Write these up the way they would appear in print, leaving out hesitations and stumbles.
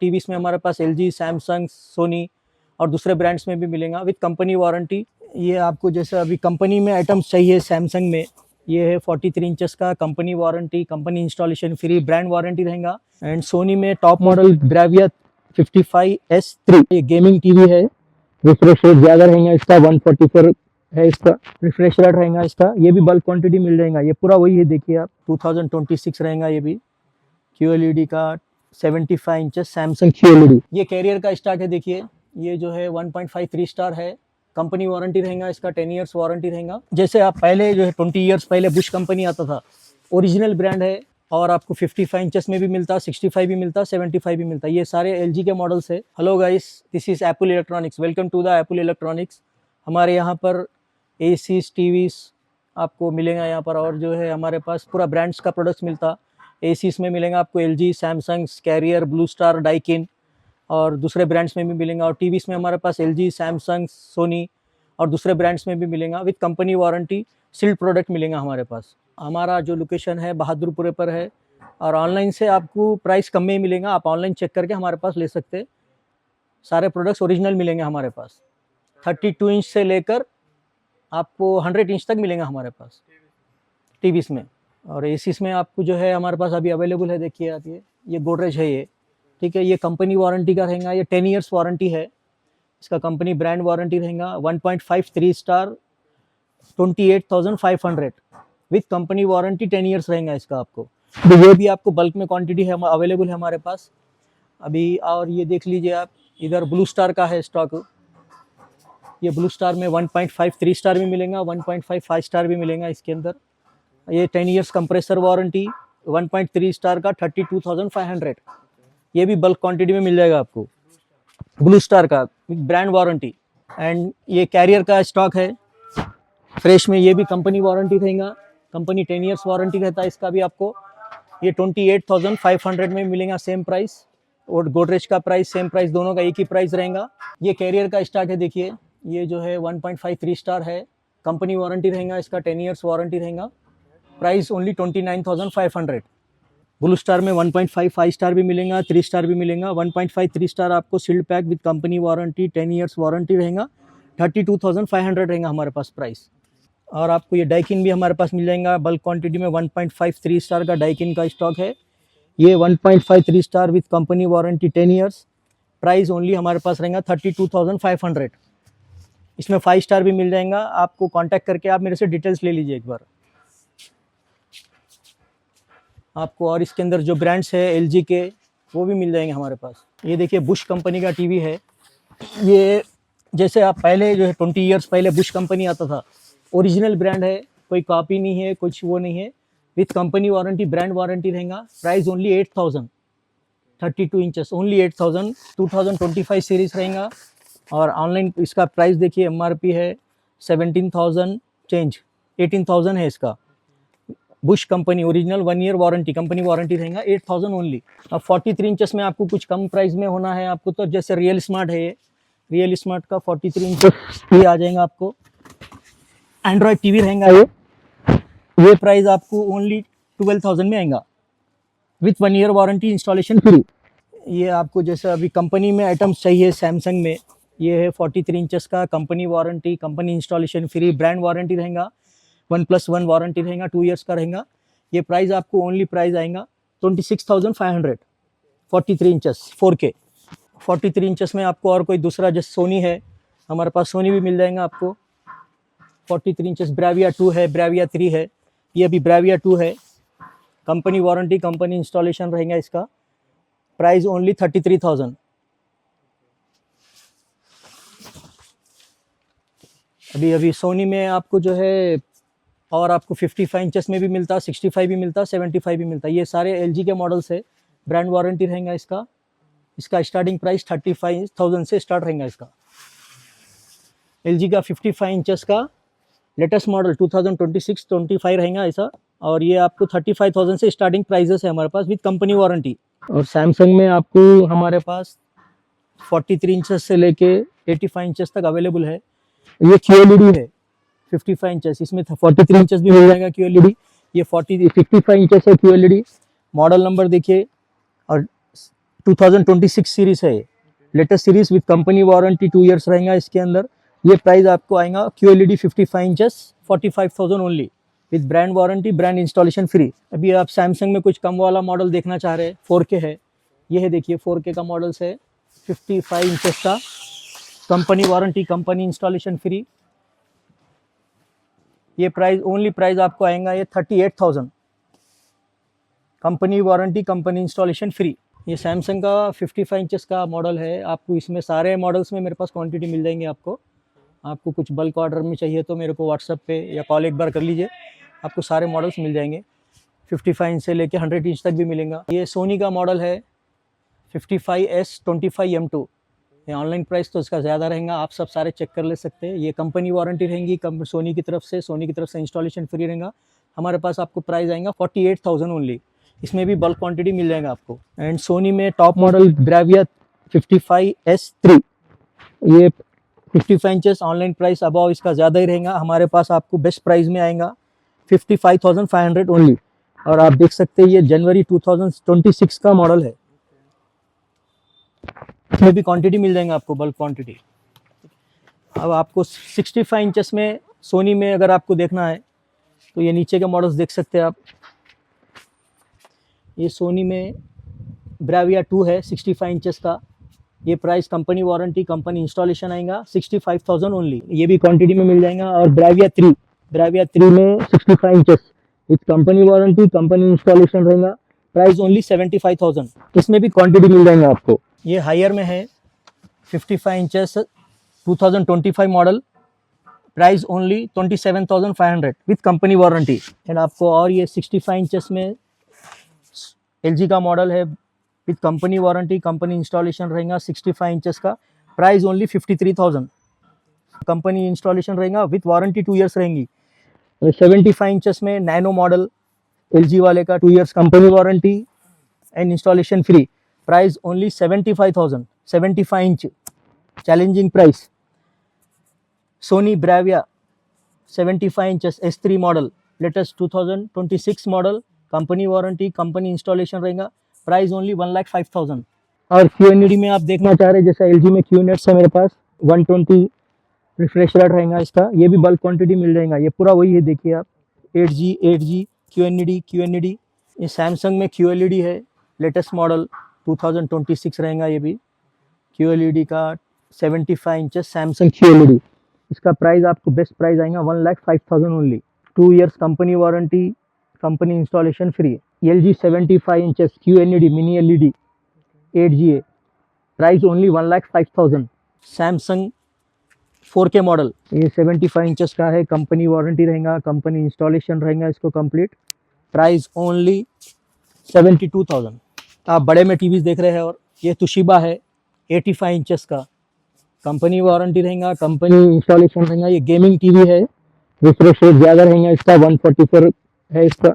TVs में हमारे पास LG, Samsung, Soni और दूसरे ब्रांड्स में भी मिलेगा विद कंपनी वारंटी। ये आपको जैसे अभी कंपनी में आइटम्स चाहिए, सैमसंग में ये है 43 इंचेस का, company warranty, company installation free, brand warranty रहेगा। एंड सोनी में टॉप मॉडल ब्रेविया 55S3 ये गेमिंग टीवी है, रिफ्रेश रेट ज़्यादा रहेगा इसका, 144 है इसका रिफ्रेश रेट रहेगा इसका। ये भी बल्क क्वांटिटी मिल जाएगा, ये पूरा वही है, देखिए आप 2026 रहेगा। ये भी QLED का 75 इंचेस सैमसंग QLED। ये कैरियर का स्टॉक है, देखिए ये जो है 1.53 स्टार है, कंपनी वारंटी रहेगा इसका, 10 इयर्स वारंटी रहेगा। जैसे आप पहले जो है 20 इयर्स पहले बुश कंपनी आता था, ओरिजिनल ब्रांड है और आपको 55 इंचेस में भी मिलता, 65 भी मिलता, 75 भी मिलता। ये सारे LG के मॉडल्स है। Hello guys, this is Apple electronics, welcome to the Apple electronics. हमारे यहाँ पर ACs, TVs आपको मिलेगा यहाँ पर, और जो है हमारे पास पूरा ब्रांड्स का प्रोडक्ट्स मिलता। ACs में मिलेगा आपको LG, Samsung, Carrier, Blue Star, Daikin और दूसरे ब्रांड्स में भी मिलेंगे। और TVs में हमारे पास LG, सैमसंग, सोनी और दूसरे ब्रांड्स में भी मिलेगा with company warranty, sealed product मिलेगा हमारे पास। हमारा जो लोकेशन है बहादुरपुरे पर है, और ऑनलाइन से आपको प्राइस कम में ही मिलेगा, आप ऑनलाइन चेक करके हमारे पास ले सकते। सारे प्रोडक्ट्स ओरिजिनल मिलेंगे हमारे पास, 32 इंच से लेकर आपको 100 इंच तक मिलेंगे हमारे पास टीवीस में। और एसीस में आपको जो है हमारे पास अभी अवेलेबल है, देखिए आप ये गोदरेज है ये, ठीक है। ये कंपनी वारंटी का रहेगा, ये 10 इयर्स वारंटी है इसका, कंपनी ब्रांड वारंटी रहेगा। 1.53 star 28,500 with company warranty, 10 years रहेगा इसका आपको। तो ये भी आपको बल्क में क्वांटिटी है अवेलेबल है हमारे पास अभी। और ये देख लीजिए आप, इधर ब्लू स्टार का है स्टॉक। ये ब्लू स्टार में 1.53 स्टार भी मिलेगा, 1.55 स्टार भी मिलेगा इसके अंदर। ये 10 इयर्स कंप्रेसर वारंटी, 1.3 स्टार का 32,500, ये भी बल्क क्वांटिटी में मिल जाएगा आपको, ब्लू स्टार का ब्रांड वारंटी। एंड ये कैरियर का स्टॉक है फ्रेश में, ये भी कंपनी वारंटी रहेगा, कंपनी 10 इयर्स वारंटी रहता है इसका भी आपको। ये 28,500 में मिलेगा, सेम प्राइस, और गोदरेज का प्राइस सेम प्राइस, दोनों का एक ही प्राइस रहेगा। ये कैरियर का स्टॉक है, देखिए ये जो है 1.53 स्टार है, कंपनी वारंटी रहेगा इसका, 10 इयर्स वारंटी रहेगा, प्राइस ओनली 29,500। ब्लू स्टार में 1.55 स्टार भी मिलेगा, 3 स्टार भी मिलेगा। 1.53 स्टार आपको sealed pack with company warranty, 10 years warranty रहेगा, 32,500 रहेगा हमारे पास प्राइस। और आपको ये डाइकिन भी हमारे पास मिल जाएगा बल्क क्वांटिटी में, 1.53 स्टार का डाइकिन का स्टॉक है। ये 1.53 star with company warranty, 10 years, price only हमारे पास रहेगा 32,500। इसमें 5 स्टार भी मिल जाएगा, आपको कांटेक्ट करके आप मेरे से डिटेल्स ले लीजिए एक बार आपको। और इसके अंदर जो ब्रांड्स है LG के, वो भी मिल जाएंगे हमारे पास। ये देखिए बुश कंपनी का टीवी है, ये जैसे आप पहले जो है 20 इयर्स पहले बुश कंपनी आता था, ओरिजिनल ब्रांड है, कोई कॉपी नहीं है, कुछ वो नहीं है, with company warranty, brand warranty रहेगा। Price only 8,000, 32 inches only 8,000, 2025 series रहेगा। और ऑनलाइन इसका प्राइस देखिए, MRP है 17,000 चेंज, 18,000 है इसका। Bush company original 1 year warranty, company warranty रहेगा, 8,000 ओनली। अब 43 इंचेस में आपको कुछ कम प्राइस में होना है आपको, तो जैसे रियल स्मार्ट है, ये रियल स्मार्ट का 43 इंचेस ये आ जाएगा आपको। एंड्रॉयड टीवी रहेगा ये प्राइस आपको ओनली 12,000 में आएगा with 1 year warranty, installation free. ये आपको जैसे अभी कंपनी में आइटम्स चाहिए, सैमसंग में ये है 43 इंचेस का, company warranty, company installation free, brand warranty रहेगा, 1+1 वारंटी रहेगा, 2 इयर्स का रहेगा। ये प्राइस आपको ओनली प्राइस आएगा 26,500, 43 इंचेस 4K। 43 इंचेस में आपको और कोई दूसरा जैसे सोनी है, हमारे पास सोनी भी मिल जाएगा आपको। 43 इंचेस ब्रेविया 2 है, ब्रेविया 3 है, ये अभी ब्रेविया 2 है, कंपनी वारंटी, कंपनी इंस्टॉलेशन रहेगा इसका, प्राइस ओनली 33,000। अभी सोनी में आपको जो है, और आपको 55 इंचेस में भी मिलता, 65 भी मिलता, 75 भी मिलता। ये सारे LG के मॉडल्स है, ब्रांड वारंटी रहेगा इसका। इसका स्टार्टिंग प्राइस 35,000 से स्टार्ट रहेगा इसका। LG का 55 इंचेस का लेटेस्ट मॉडल 2026-25 रहेगा ऐसा, और ये आपको 35,000 से स्टार्टिंग प्राइजेस है हमारे पास विद कंपनी वारंटी। और सैमसंग में आपको हमारे पास 43 इंचेस से लेके 85 इंचेस तक अवेलेबल है। ये QLED है 55 इंचेस, इसमें 43 इंचेस भी मिल जाएगा QLED। ये 55 इंचेस है QLED। मॉडल नंबर देखिए, और 2026 सीरीज है, latest series with company warranty 2 years रहेगा इसके अंदर। ये प्राइस आपको आएगा QLED 55 inches 45,000 only with brand warranty, brand installation free. अभी आप सैमसंग में कुछ कम वाला मॉडल देखना चाह रहे हैं, 4K है, ये है देखिए 4K का मॉडल्स है, 55 इंचेस का, company warranty, company installation free. ये प्राइस ओनली प्राइस आपको आएगा ये 38,000, company warranty, company installation free. ये सैमसंग का 55 इंचेस का मॉडल है। आपको इसमें सारे मॉडल्स में मेरे पास क्वांटिटी मिल जाएंगे। आपको कुछ बल्क ऑर्डर में चाहिए तो मेरे को व्हाट्सएप पे या कॉल एक बार कर लीजिए, आपको सारे मॉडल्स मिल जाएंगे। 55 इंच से लेके 100 इंच तक भी मिलेगा। ये सोनी का मॉडल है 55S25M2। ये ऑनलाइन प्राइस तो इसका ज़्यादा रहेगा, आप सब सारे चेक कर ले सकते हैं। ये कंपनी वारंटी रहेंगी सोनी की तरफ से इंस्टॉलेशन फ्री रहेगा। हमारे पास आपको प्राइस आएगा 48,000 ओनली। इसमें भी बल्क क्वांटिटी मिल जाएगा आपको। एंड सोनी में टॉप मॉडल ब्रेविया 55S3, ये 55 इंचेस, ऑनलाइन प्राइस अबाव इसका ज़्यादा ही रहेगा। हमारे पास आपको बेस्ट प्राइस में आएगा 55,500 ओनली। और आप देख सकते हैं ये जनवरी 2026 का मॉडल है। इसमें भी क्वांटिटी मिल जाएगा आपको, बल्क क्वांटिटी। अब आपको 65 इंचेस में सोनी में अगर आपको देखना है तो ये नीचे के मॉडल्स देख सकते हैं आप। ये सोनी में ब्रेविया 2 है 65 इंचेस का। ये price company warranty, company installation आएगा 65,000 ओनली। ये भी क्वांटिटी में मिल जाएगा। और ब्रेविया 3 में 65 inches with company warranty, company installation रहेगा, प्राइस ओनली 75,000। इसमें भी क्वांटिटी मिल जाएगा आपको। ये हायर में है 55 inches 2025 model, price only 27,500 with company warranty. And आपको और ये 65 इंचेस में LG का मॉडल है with company warranty, company installation रहेगा 65 इंचेस का, प्राइस ओनली 53,000। कंपनी इंस्टॉलेशन रहेगा विथ वारंटी 2 इयर्स रहेंगी। 75 इंचेस में नैनो मॉडल LG वाले का 2 years company warranty and installation free, price only 75,000। 75 inch challenging price. Sony Bravia 75 inches S3 model, latest 2026 model, company warranty, company installation रहेगा, price only 1,05,000। और QNED में आप देखना चाह रहे हैं, जैसा LG में QNED है मेरे पास 120 रिफ्रेश रेट रहेगा इसका। ये भी बल्क क्वांटिटी मिल जाएगा। ये पूरा वही है, देखिए आप 8G QNED। ये सैमसंग में QLED है, लेटेस्ट मॉडल 2026 रहेगा। ये भी QLED का 75 इंचेस सैमसंग QLED। इसका प्राइस आपको बेस्ट प्राइस आएगा 1,05,000 only. 2 years company warranty, company installation free. LG 75 inches QNED mini LED 8G, price only 1,05,000। Samsung 4K model, ये 75 इंचेस का है, कंपनी वारंटी रहेगा, कंपनी इंस्टॉलेशन रहेगा इसको कंप्लीट, प्राइस ओनली 72,000। आप बड़े में टीवीज देख रहे हैं। और ये तुशिबा है 85 इंचेस का, कंपनी वारंटी रहेगा, कंपनी इंस्टॉलेशन रहेगा। ये गेमिंग टीवी है, रिफ्रेश रेट ज़्यादा रहेगा इसका, 144 है इसका।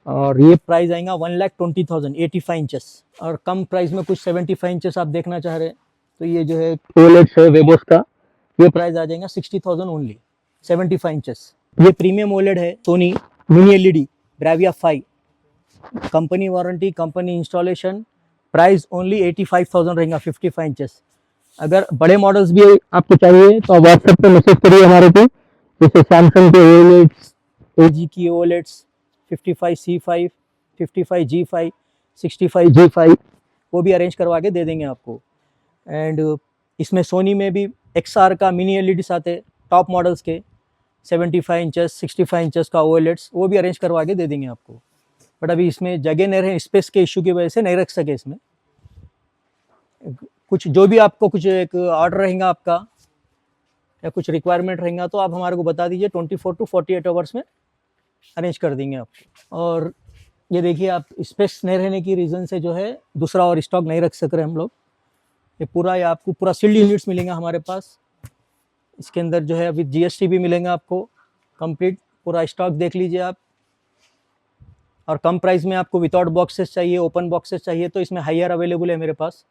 और ये प्राइस आएगा 1,20,000 85 इंचेस। और कम प्राइस में कुछ 75 इंचेस आप देखना चाह रहे हैं तो ये जो है OLED है वेबोस का, ये प्राइस आ जाएगा 60,000 ओनली 75 इंचेस। ये प्रीमियम OLED है Sony mini LED Bravia 5, company warranty, company installation, price only 85,000 रहेगा 55 इंचेस। अगर बड़े मॉडल्स भी आपको चाहिए तो व्हाट्सएप पे मैसेज करिए हमारे को, जैसे सैमसंग के OLEDs, LG की OLEDs 55C5, 55G5, 65G5, वो भी अरेंज करवा के दे देंगे आपको। एंड इसमें सोनी में भी XR का मिनी LEDs आते टॉप मॉडल्स के 75 इंचेस 65 इंचेस का OLEDs, वो भी अरेंज करवा के दे देंगे आपको। बट अभी इसमें जगह नहीं रहे, स्पेस के इशू की वजह से नहीं रख सके इसमें। कुछ जो भी आपको कुछ एक ऑर्डर रहेगा आपका या कुछ रिक्वायरमेंट रहेगा तो आप हमारे को बता दीजिए, 24 to 48 आवर्स में अरेंज कर देंगे आपको। और ये देखिए आप, स्पेस नहीं रहने की रीज़न से जो है दूसरा और स्टॉक नहीं रख सक रहे हम लोग। ये पूरा, ये आपको पूरा सील्ड यूनिट्स मिलेंगे हमारे पास। इसके अंदर जो है अभी GST भी मिलेंगे आपको कंप्लीट। पूरा स्टॉक देख लीजिए आप। और कम प्राइस में आपको विदाउट बॉक्सेस चाहिए, ओपन बॉक्सेस चाहिए तो इसमें हायर अवेलेबल है मेरे पास।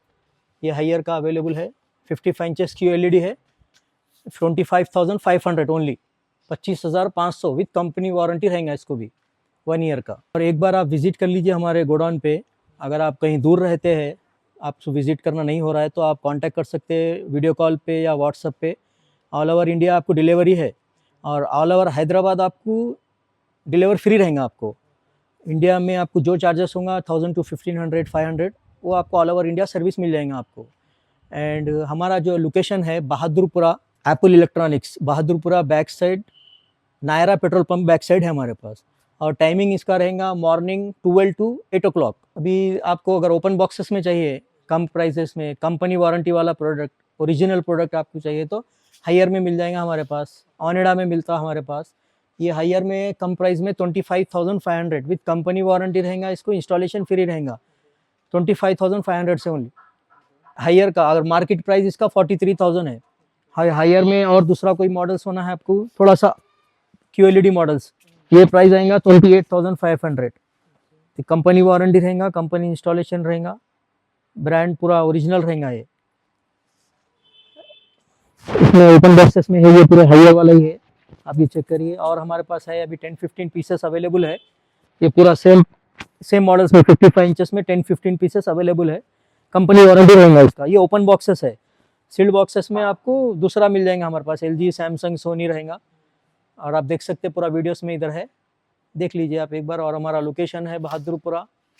ये हायर का अवेलेबल है, 55 इंचेस QLED है, 25,500 ओनली, 25,500 विद कंपनी वारंटी रहेगा इसको भी 1 ईयर का। और एक बार आप विजिट कर लीजिए हमारे गोडाउन पे। अगर आप कहीं दूर रहते हैं, आपसे विज़िट करना नहीं हो रहा है तो आप कांटेक्ट कर सकते हैं वीडियो कॉल पे या व्हाट्सएप पे। ऑल ओवर इंडिया आपको डिलीवरी है और ऑल ओवर हैदराबाद आपको डिलीवर फ्री रहेगा आपको। इंडिया में आपको जो चार्जेस होगा 1000 to 1500 500 वो आपको ऑल ओवर इंडिया सर्विस मिल जाएगा आपको। एंड हमारा जो लोकेशन है Bahadurpura, Apple electronics, Bahadurpura back side, Nayara petrol pump back side है हमारे पास। और टाइमिंग इसका रहेगा मॉर्निंग 12 to 8 o'clock। अभी आपको अगर ओपन बॉक्सेस में चाहिए कम प्राइसेस में, कंपनी वारंटी वाला प्रोडक्ट, ओरिजिनल प्रोडक्ट आपको चाहिए तो हायर में मिल जाएगा हमारे पास, ऑनेडा में मिलता है हमारे पास। ये हायर में कम प्राइस में 25,500 विद कंपनी वारंटी रहेगा, इसको इंस्टॉलेशन फ्री रहेगा 25,500 से ओनली हायर का। अगर मार्केट प्राइस इसका 43,000 है। हायर में और दूसरा कोई मॉडल्स होना है आपको थोड़ा सा QLED मॉडल्स, ये प्राइस आएगा 28,500। तो कंपनी वारंटी रहेगा, कंपनी इंस्टॉलेशन रहेगा, ब्रांड पूरा ओरिजिनल रहेगा। ये इसमें ओपन बॉक्सेस में है, ये पूरे हायर वाला ही है, आप ये चेक करिए। और हमारे पास है अभी 10-15 पीसेस अवेलेबल है, ये पूरा सेम मॉडल्स में 55 इंचेस में 10-15 पीसेस अवेलेबल है, कंपनी वारंटी रहेगा इसका। ये ओपन बॉक्सेस है, सील्ड बॉक्सेस में आपको दूसरा मिल जाएगा हमारे पास, LG, सैमसंग, सोनी रहेगा। और आप देख सकते हैं पूरा वीडियोस में इधर है, देख लीजिए आप एक बार। और हमारा लोकेशन है बहादुरपुरा,